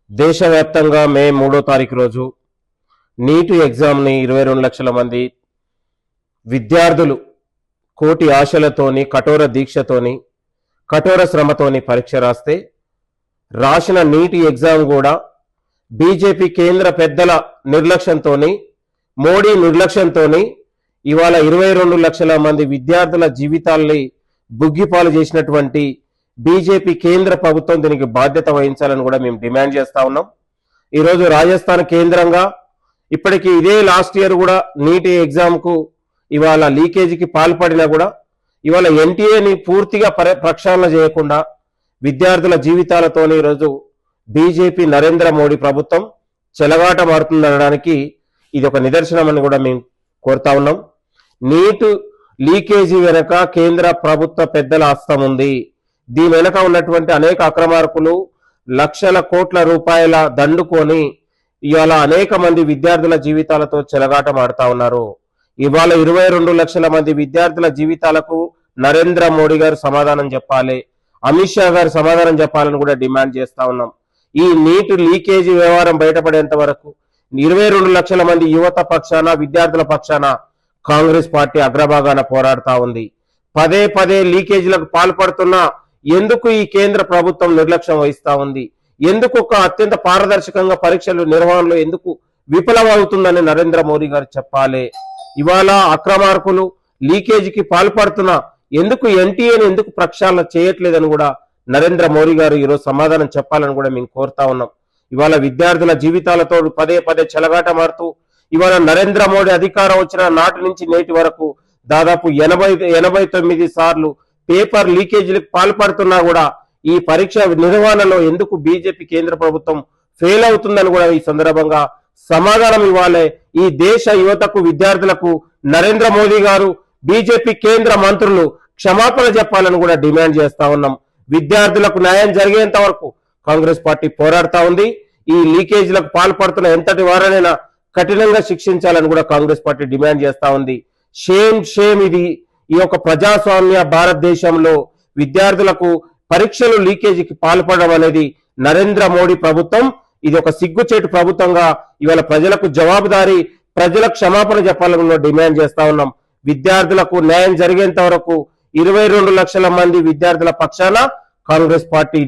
దేశవ్యాప్తంగా మే 3వ తారీఖు రోజు నీట్ ఎగ్జామ్ని 22 లక్షల మంది విద్యార్థులు కోటి ఆశలతోని కఠోర దీక్షతోని కఠోర శ్రమతోని పరీక్ష రాస్తే రాసిన నీట్ ఎగ్జామ్ కూడా బీజేపీ కేంద్ర పెద్దల నిర్లక్ష్యంతోని మోడీ నిర్లక్ష్యంతోని ఇవాళ 22 లక్షల మంది విద్యార్థుల జీవితాల్ని బుగ్గిపాలు చేసినటువంటి బీజేపీ కేంద్ర ప్రభుత్వం దీనికి బాధ్యత వహించాలని కూడా మేము డిమాండ్ చేస్తా ఉన్నాం. ఈరోజు రాజస్థాన్ కేంద్రంగా ఇప్పటికీ ఇదే లాస్ట్ ఇయర్ కూడా నీట్ ఎగ్జామ్కు ఇవాళ లీకేజీకి పాల్పడినా కూడా ఇవాళ ఎన్టీఏని పూర్తిగా ప్రక్షాళన చేయకుండా విద్యార్థుల జీవితాలతోని ఈరోజు బీజేపీ నరేంద్ర మోడీ ప్రభుత్వం చెలగాట మారుతుందనడానికి ఇది ఒక నిదర్శనం అని కూడా మేము కోరుతా ఉన్నాం. నీట్ లీకేజీ వెనక కేంద్ర ప్రభుత్వ పెద్దల హస్తం ఉంది. దీని వెనక ఉన్నటువంటి అనేక అక్రమార్కులు లక్షల కోట్ల రూపాయల దండుకొని ఇవాళ అనేక మంది విద్యార్థుల జీవితాలతో చెలగాటం ఆడుతా ఉన్నారు. ఇవాళ 22 లక్షల మంది విద్యార్థుల జీవితాలకు నరేంద్ర మోడీ గారు సమాధానం చెప్పాలి, అమిత్ షా గారు సమాధానం చెప్పాలని కూడా డిమాండ్ చేస్తా ఉన్నాం. ఈ నీట్ లీకేజీ వ్యవహారం బయటపడేంత వరకు 22 లక్షల మంది యువత పక్షాన విద్యార్థుల పక్షాన కాంగ్రెస్ పార్టీ అగ్రభాగాన పోరాడుతా ఉంది. పదే పదే లీకేజీలకు పాల్పడుతున్నా ఎందుకు ఈ కేంద్ర ప్రభుత్వం నిర్లక్ష్యం వహిస్తా ఉంది? ఎందుకు ఒక అత్యంత పారదర్శకంగా పరీక్షలు నిర్వహణలో ఎందుకు విఫలమవుతుందని నరేంద్ర మోడీ గారు చెప్పాలి. ఇవాళ అక్రమార్కులు లీకేజీకి పాల్పడుతున్నా ఎందుకు ఎన్టీఏని ఎందుకు ప్రక్షాళన చేయట్లేదని కూడా నరేంద్ర మోడీ గారు ఈరోజు సమాధానం చెప్పాలని కూడా మేము కోరుతా ఉన్నాం. ఇవాళ విద్యార్థుల జీవితాలతో పదే పదే చెలగాట మారుతూ ఇవాళ నరేంద్ర మోడీ అధికారం వచ్చిన నాటి నుంచి నేటి వరకు దాదాపు 89 సార్లు పేపర్ లీకేజీలకు పాల్పడుతున్నా కూడా ఈ పరీక్ష నిర్వహణలో ఎందుకు బీజేపీ కేంద్ర ప్రభుత్వం ఫెయిల్ అవుతుందని కూడా ఈ సందర్భంగా సమాధానం ఇవ్వాలి. ఈ దేశ యువతకు విద్యార్థులకు నరేంద్ర మోదీ గారు బీజేపీ కేంద్ర మంత్రులు క్షమాపణ చెప్పాలని కూడా డిమాండ్ చేస్తా ఉన్నాం. విద్యార్థులకు న్యాయం జరిగేంత వరకు కాంగ్రెస్ పార్టీ పోరాడుతా ఉంది. ఈ లీకేజీలకు పాల్పడుతున్న ఎంతటి వారైనా కఠినంగా శిక్షించాలని కూడా కాంగ్రెస్ పార్టీ డిమాండ్ చేస్తా ఉంది. షేమ్ ఇది ఈ యొక్క ప్రజాస్వామ్య భారతదేశంలో విద్యార్థులకు పరీక్షలు లీకేజీకి పాల్పడడం అనేది నరేంద్ర మోడీ ప్రభుత్వం ఇది ఒక సిగ్గుచేటు ప్రభుత్వంగా ఇవాళ ప్రజలకు జవాబుదారీ ప్రజలకు క్షమాపణ చెప్పాలని డిమాండ్ చేస్తా ఉన్నాం. విద్యార్థులకు న్యాయం జరిగేంత వరకు 22 లక్షల మంది విద్యార్థుల పక్షాన కాంగ్రెస్ పార్టీ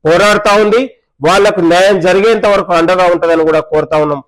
పోరాడుతా ఉంది. వాళ్లకు న్యాయం జరిగేంత వరకు అండగా ఉంటుందని కూడా కోరుతా ఉన్నాం.